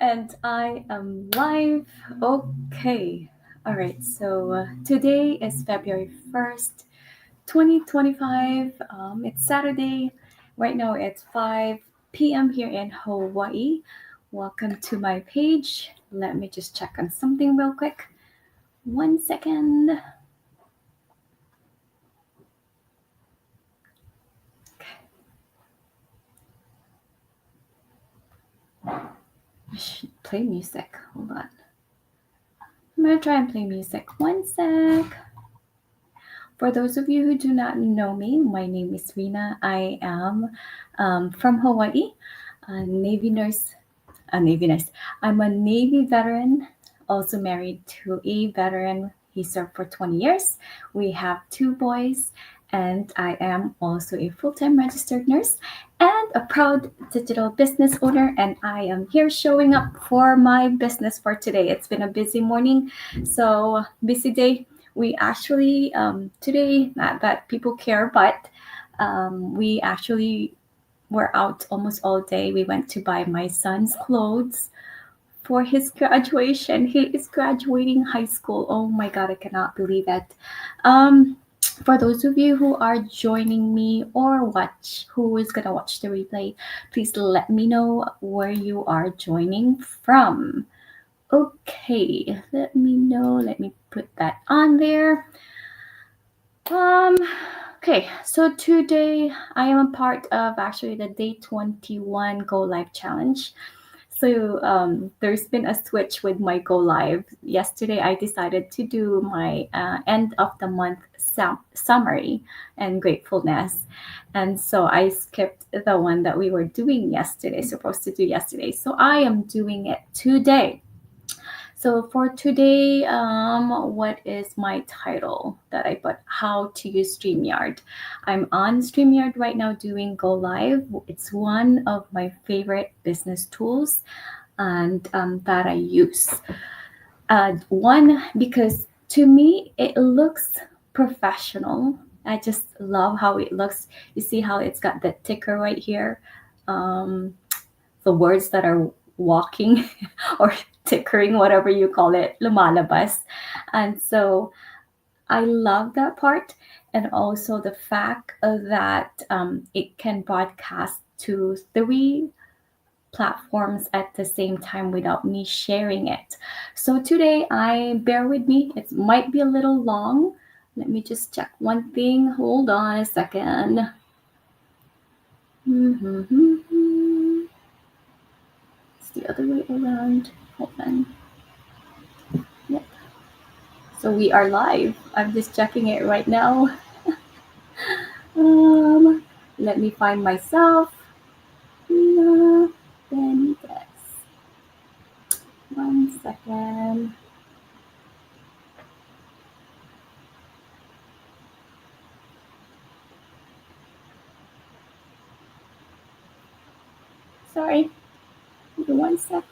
And I am live. Okay. All right. So today is February 1st, 2025. It's Saturday. Right now it's 5 p.m. here in Hawaii. Welcome to my page. Let me just check on something real quick. 1 second. I should play music. Hold on. I'm going to try and play music. 1 sec. For those of you who do not know me, my name is Rina. I am from Hawaii, a Navy nurse. A Navy nurse. I'm a Navy veteran, also married to a veteran. He served for 20 years. We have two boys, and I am also a full time registered nurse and a proud digital business owner. And I am here showing up for my business for today. It's been a busy morning, so busy day. We actually, today, not that people care, but we actually were out almost all day. We went to buy my son's clothes for his graduation. He is graduating high school. Oh my god, I cannot believe it. For those of you who are joining me or who is gonna watch the replay, please let me know where you are joining from. Okay, let me know. Let me put that on there. Um, okay, so today I am a part of actually the day 21 Go Live Challenge. So there's been a switch with my Go Live. Yesterday I decided to do my end of the month summary and gratefulness. And so I skipped the one that we were doing yesterday, supposed to do yesterday. So I am doing it today. So for today, what is my title that I put? How to use StreamYard. I'm on StreamYard right now doing Go Live. It's one of my favorite business tools and that I use. One, because to me, it looks professional. I just love how it looks. You see how it's got the ticker right here? Um, the words that are walking or tickering, whatever you call it, lumalabas. And so I love that part. And also the fact that it can broadcast to three platforms at the same time without me sharing it. So today, bear with me, it might be a little long. Let me just check one thing. Hold on a second. It's the other way around. Hold on. Yep. So we are live. I'm just checking it right now. Let me find myself. Rina Benitez. 1 second. Sorry. Give me 1 sec.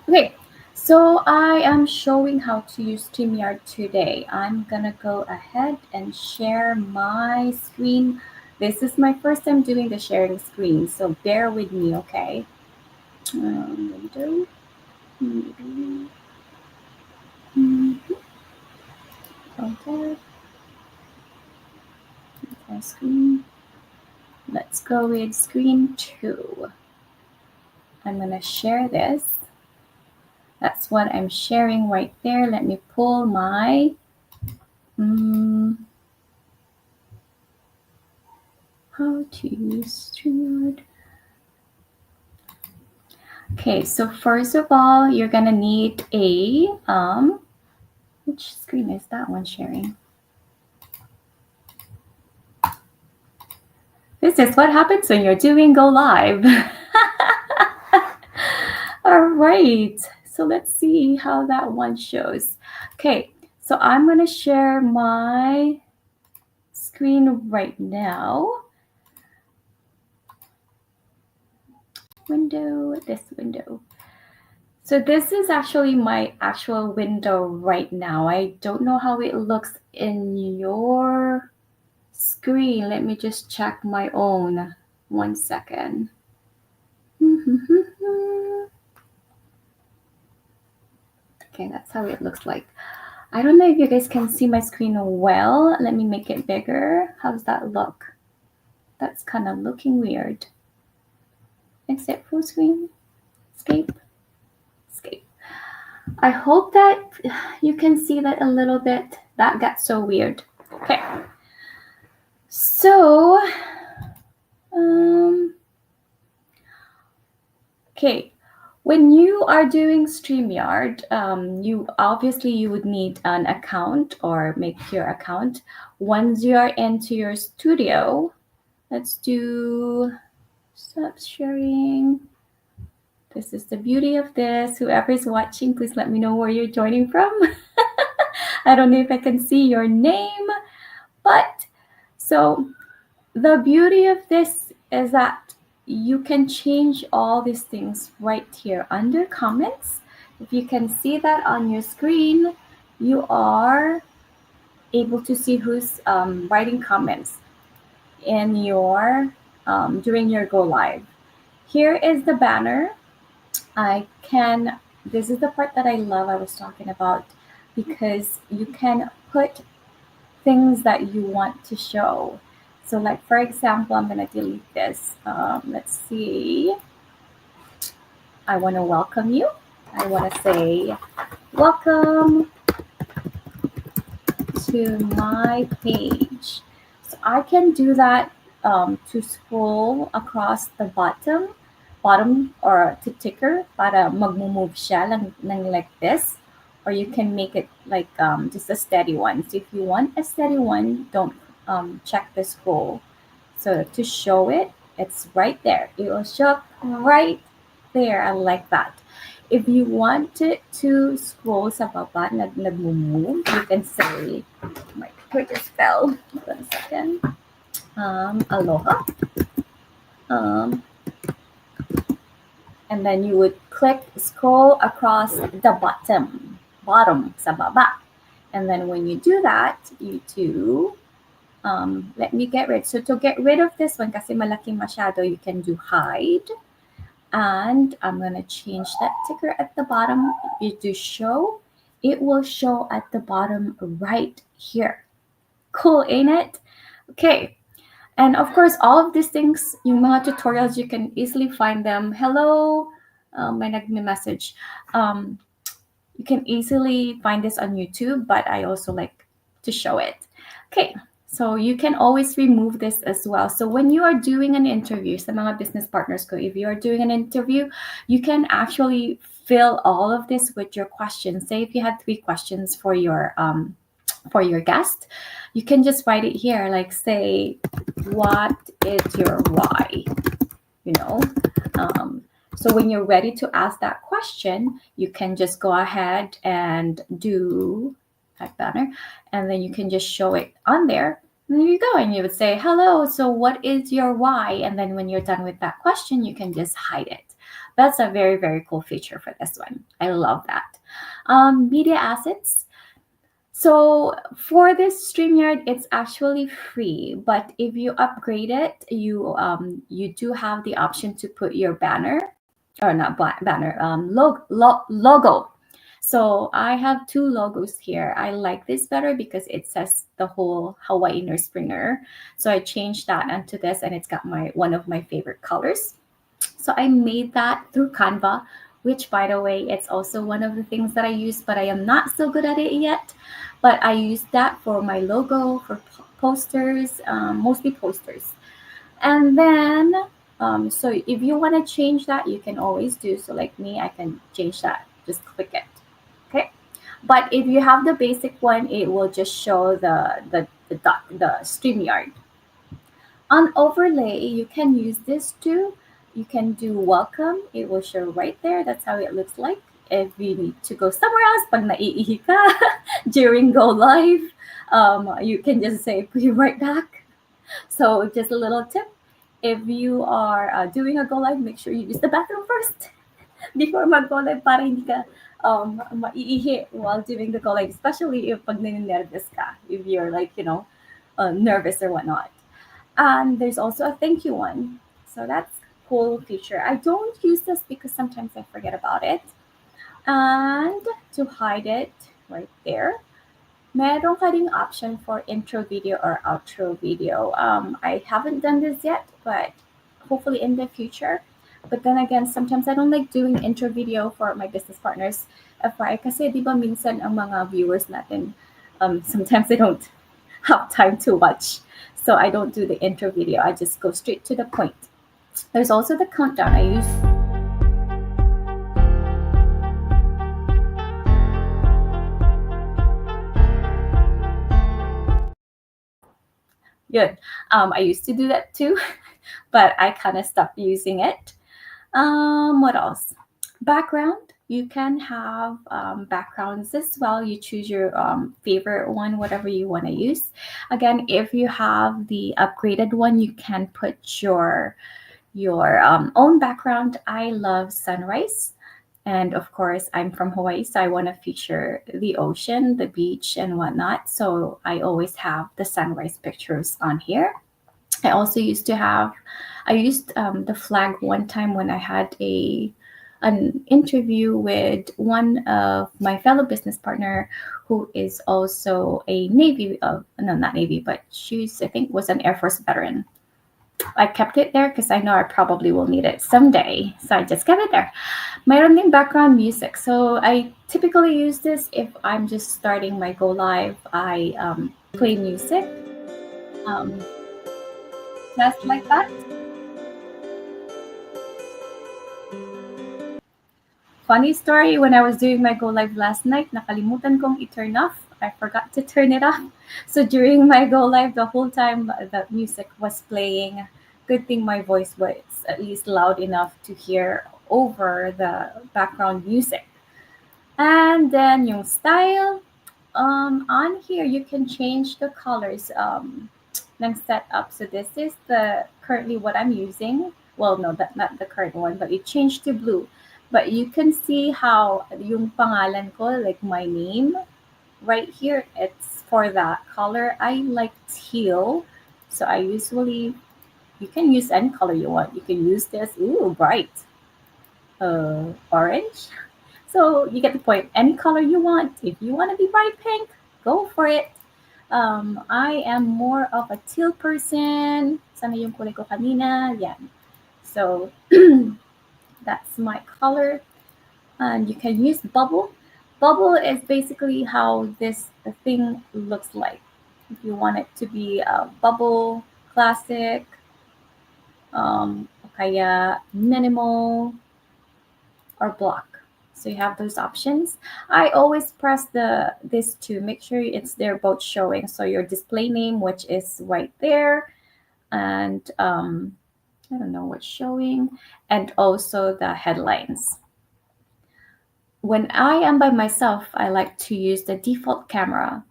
Okay. So I am showing how to use StreamYard today. I'm gonna go ahead and share my screen. This is my first time doing the sharing screen, so bear with me, okay? Window. Maybe. Okay. Screen. Let's go with screen 2. I'm going to share this. That's what I'm sharing right there. Let me pull my how to use StreamYard. Okay, so first of all, you're going to need a which screen is that one sharing? This is what happens when you're doing Go Live. All right, so let's see how that one shows. Okay, so I'm going to share my screen right now. This window. So this is actually my actual window right now. I don't know how it looks in your screen. Let me just check my own. 1 second. Okay, that's how it looks like. I don't know if you guys can see my screen well. Let me make it bigger. How's that look? That's kind of looking weird. Exit full screen. Escape. Escape. I hope that you can see that a little bit. That got so weird. Okay. So, okay. When you are doing StreamYard, you would need an account or make your account. Once you are into your studio, let's do stop sharing. This is the beauty of this. Whoever's watching, please let me know where you're joining from. I don't know if I can see your name, but so the beauty of this is that you can change all these things right here under comments. If you can see that on your screen, you are able to see who's writing comments in your during your go live. Here is the banner. This is the part that I love I was talking about, because you can put things that you want to show. So like, for example, I'm going to delete this. Let's see. I want to welcome you. I want to say, welcome to my page. So I can do that to scroll across the bottom or to ticker para mag-move siya lang like this. Or you can make it like just a steady one. So if you want a steady one, don't check the scroll. So to show it, it's right there. It will show up right there. I like that. If you want it to scroll sa baba, nag-move, you can say, my computer just fell. Hold on a second. Aloha. And then you would click scroll across the bottom sa baba. And then when you do that, you do, let me get rid. So to get rid of this one, kasi malaki masyado, you can do hide. And I'm going to change that ticker at the bottom. You do show. It will show at the bottom right here. Cool, ain't it? Okay. And of course, all of these things, yung mga tutorials, you can easily find them. Hello, may nagme-message. You can easily find this on YouTube, but I also like to show it. Okay, so you can always remove this as well. So when you are doing an interview, sa mga business partners ko, if you are doing an interview, you can actually fill all of this with your questions. Say if you had 3 questions for your guest, you can just write it here, like say, what is your why? You know, so when you're ready to ask that question, you can just go ahead and do that banner, and then you can just show it on there. And there you go, and you would say, hello, so what is your why? And then when you're done with that question, you can just hide it. That's a very, very cool feature for this one. I love that. Media assets. So for this StreamYard, it's actually free, but if you upgrade it, you do have the option to put your banner, or not banner, logo. So I have 2 logos here. I like this better because it says the whole Hawaii Nurse Springer. So I changed that onto this, and it's got one of my favorite colors. So I made that through Canva, which, by the way, it's also one of the things that I use, but I am not so good at it yet. But I use that for my logo, for posters, mostly posters. And then, so if you want to change that, you can always do. So like me, I can change that. Just click it. Okay. But if you have the basic one, it will just show the StreamYard. On overlay, you can use this too. You can do welcome. It will show right there. That's how it looks like. If you need to go somewhere else, pag naiihi ka during go live, you can just say, be right back. So just a little tip. If you are doing a go live, make sure you use the bathroom first before mag-go live para hindi ka maiihi while doing the go live, especially if pag nininervous ka, if you're like, nervous or whatnot. And there's also a thank you one. So that's whole feature. I don't use this because sometimes I forget about it. And to hide it right there, meron ka ding option for intro video or outro video. I haven't done this yet, but hopefully in the future. But then again, sometimes I don't like doing intro video for my business partners. FYI, kasi di ba minsan ang mga viewers natin, sometimes they don't have time to watch. So I don't do the intro video. I just go straight to the point. There's also the countdown. I use good. I used to do that too, but I kind of stopped using it. What else? Background. You can have backgrounds as well. You choose your favorite one, whatever you want to use. Again, if you have the upgraded one, you can put your own background. I love sunrise. And of course, I'm from Hawaii, so I want to feature the ocean, the beach, and whatnot. So I always have the sunrise pictures on here. I also used to have, I used the flag one time when I had an interview with one of my fellow business partner who is also a Navy, no, not Navy, but she's, I think, was an Air Force veteran. I kept it there because I know I probably will need it someday. So I just kept it there. Mayroon din background music. So I typically use this if I'm just starting my go live. I play music. Just like that. Funny story, when I was doing my go live last night, nakalimutan kong i-turn off. I forgot to turn it off. So during my go live, the whole time the music was playing. Good thing my voice was at least loud enough to hear over the background music. And then yung style, on here you can change the colors ng setup. So this is the currently what I'm using. Well, no, that not the current one, but it changed to blue. But you can see how yung pangalan ko, like my name, right here, it's for that color. I like teal, so I usually, you can use any color you want. You can use this, ooh, bright, orange. So you get the point. Any color you want. If you want to be bright pink, go for it. I am more of a teal person. Sana yung kulay ko kanina. Yan. So that's my color. And you can use bubble. Bubble is basically how this thing looks like. If you want it to be a bubble, classic, kaya minimal, or block. So you have those options. I always press this to make sure they're both showing. So your display name, which is right there, and I don't know what's showing, and also the headlines. When I am by myself, I like to use the default camera,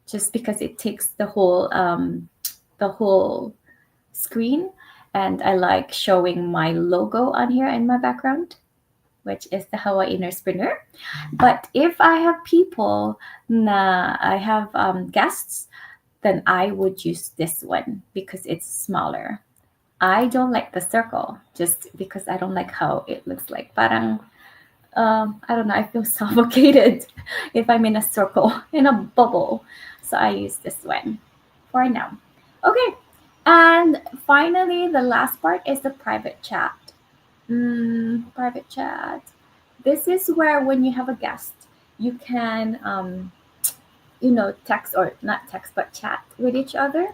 just because it takes the whole screen, and I like showing my logo on here in my background, which is the Hawaii Nursepreneur. But if I have people, I have guests, then I would use this one because it's smaller. I don't like the circle just because I don't like how it looks like. Parang, I don't know, I feel suffocated if I'm in a circle, in a bubble. So I use this one for now. Okay. And finally, the last part is the private chat. Private chat. This is where when you have a guest, you can, text, or not text, but chat with each other.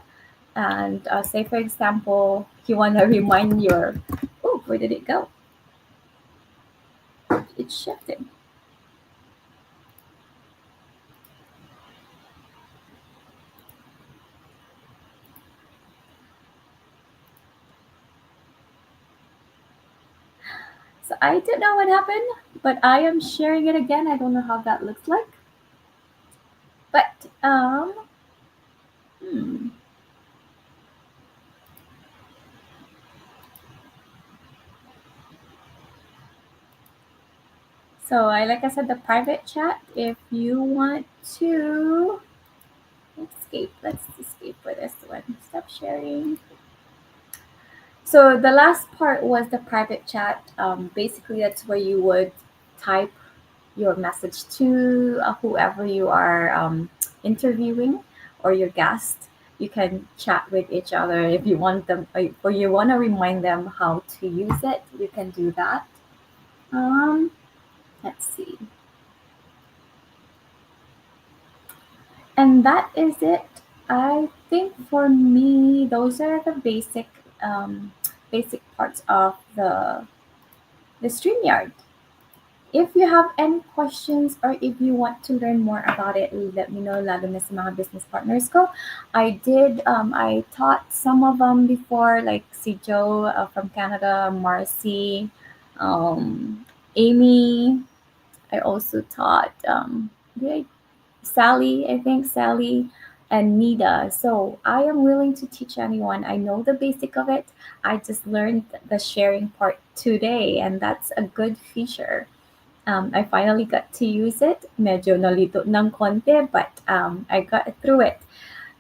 And say, for example, you want to remind where did it go? It shifted. So I don't know what happened, but I am sharing it again. I don't know how that looks like. But So like I said, the private chat, if you want to let's escape for this one. Stop sharing. So the last part was the private chat. Basically, that's where you would type your message to whoever you are interviewing or your guest. You can chat with each other if you want them, or you want to remind them how to use it. You can do that. Um, let's see, and that is it. I think for me, those are the basic parts of the StreamYard. If you have any questions or if you want to learn more about it, let me know, lalo na sa mga business partners ko. I taught some of them before, like si Joe from Canada, Marcy, Amy. I also taught Sally, I think Sally and Nida. So I am willing to teach anyone. I know the basic of it. I just learned the sharing part today, and that's a good feature. I finally got to use it. Medyo nalito ng konti, but I got through it.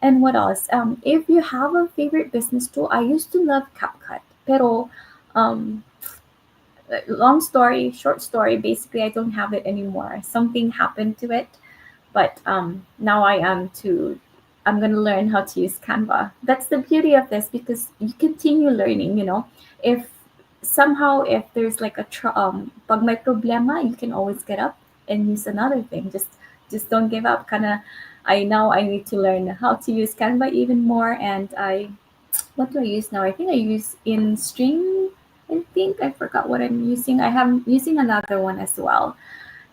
And what else? If you have a favorite business tool, I used to love CapCut. Pero, um, long story, short story, basically, I don't have it anymore. Something happened to it, but now I'm gonna learn how to use Canva. That's the beauty of this because you continue learning. If somehow if there's like pag may problema, you can always get up and use another thing. Just don't give up. I need to learn how to use Canva even more. And what do I use now? I think I use InStream. I think I forgot what I'm using. I'm using another one as well.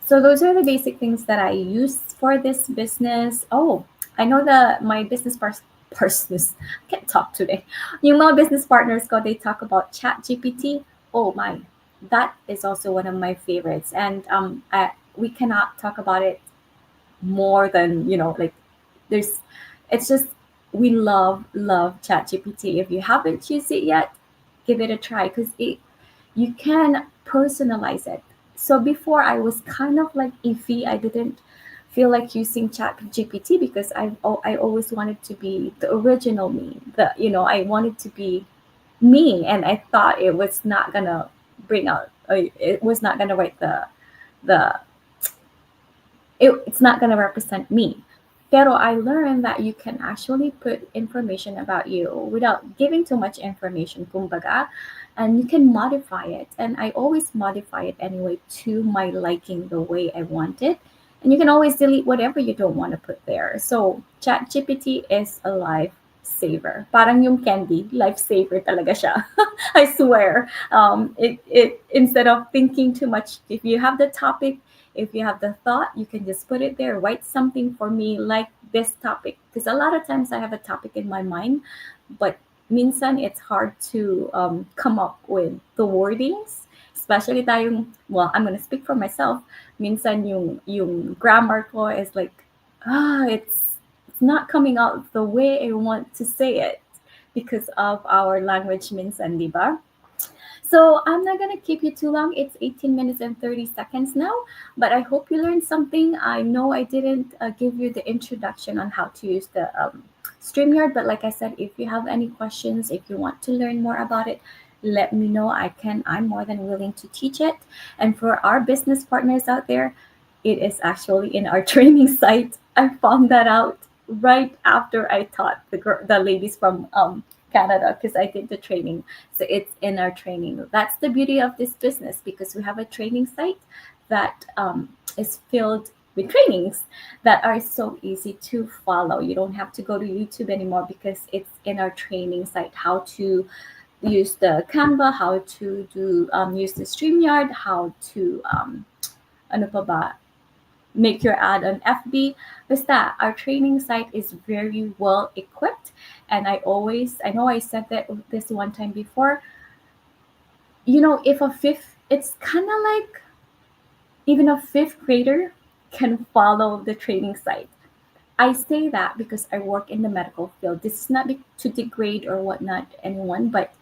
So those are the basic things that I use for this business. Oh, I know my business partners. I can't talk today. Yung mga business partners ko, they talk about Chat GPT. Oh my, that is also one of my favorites. And we cannot talk about it more than like there's. It's just we love Chat GPT. If you haven't used it yet, give it a try because you can personalize it. So before I was kind of like iffy. I didn't feel like using Chat GPT because I always wanted to be the original me. I wanted to be me, and I thought it was not gonna bring out. It was not gonna write the. It's not gonna represent me. Pero I learned that you can actually put information about you without giving too much information, kumbaga, and you can modify it. And I always modify it anyway to my liking, the way I want it. And you can always delete whatever you don't want to put there. So ChatGPT is a lifesaver. Parang yung candy, lifesaver talaga siya. I swear. It instead of thinking too much, if you have the topic, if you have the thought, you can just put it there. Write something for me like this topic. Because a lot of times I have a topic in my mind, but minsan it's hard to come up with the wordings. Especially tayong, well, I'm gonna speak for myself. Minsan yung grammar ko is like, it's not coming out the way I want to say it because of our language minsan, di ba? So I'm not gonna keep you too long. It's 18 minutes and 30 seconds now, but I hope you learned something. I know I didn't give you the introduction on how to use the StreamYard, but like I said, if you have any questions, if you want to learn more about it, let me know. I'm more than willing to teach it. And for our business partners out there, it is actually in our training site. I found that out right after I taught the ladies from Canada because I did the training. So it's in our training. That's the beauty of this business because we have a training site that is filled with trainings that are so easy to follow. You don't have to go to YouTube anymore because it's in our training site. How to use the Canva, how to do use the StreamYard, how to ano pa ba, make your ad on FB. Basta, our training site is very well equipped. And I know I said that this one time before, if it's kind of like even a fifth grader can follow the training site. I say that because I work in the medical field. This is not to degrade or whatnot anyone, but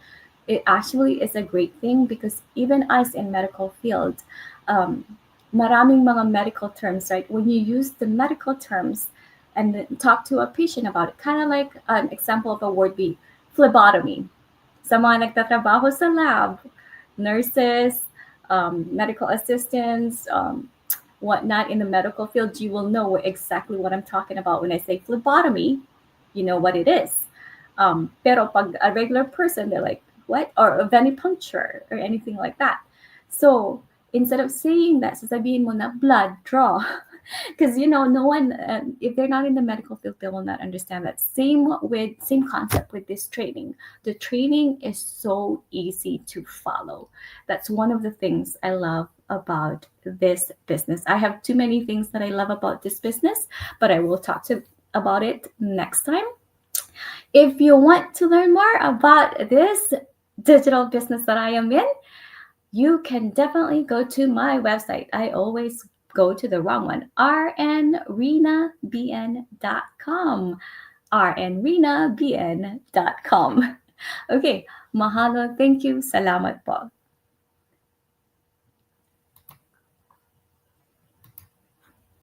it actually is a great thing because even us in medical field, um, maraming mga medical terms, right? When you use the medical terms and then talk to a patient about it, kind of like an example of a word be phlebotomy. Sa mga nagtatrabaho sa lab, nurses, medical assistants, whatnot in the medical field, you will know exactly what I'm talking about when I say phlebotomy. You know what it is. Pero pag a regular person, they're like, what? Or a venipuncture or anything like that. So instead of saying that, sasabihin mo na blood draw. Because no one, if they're not in the medical field, they will not understand that. Same concept with this training. The training is so easy to follow. That's one of the things I love about this business. I have too many things that I love about this business, but I will talk about it next time. If you want to learn more about this digital business that I am in, you can definitely go to my website. I always go to the wrong one, rnrenabn.com. rnrenabn.com. Okay, mahalo, thank you, salamat po.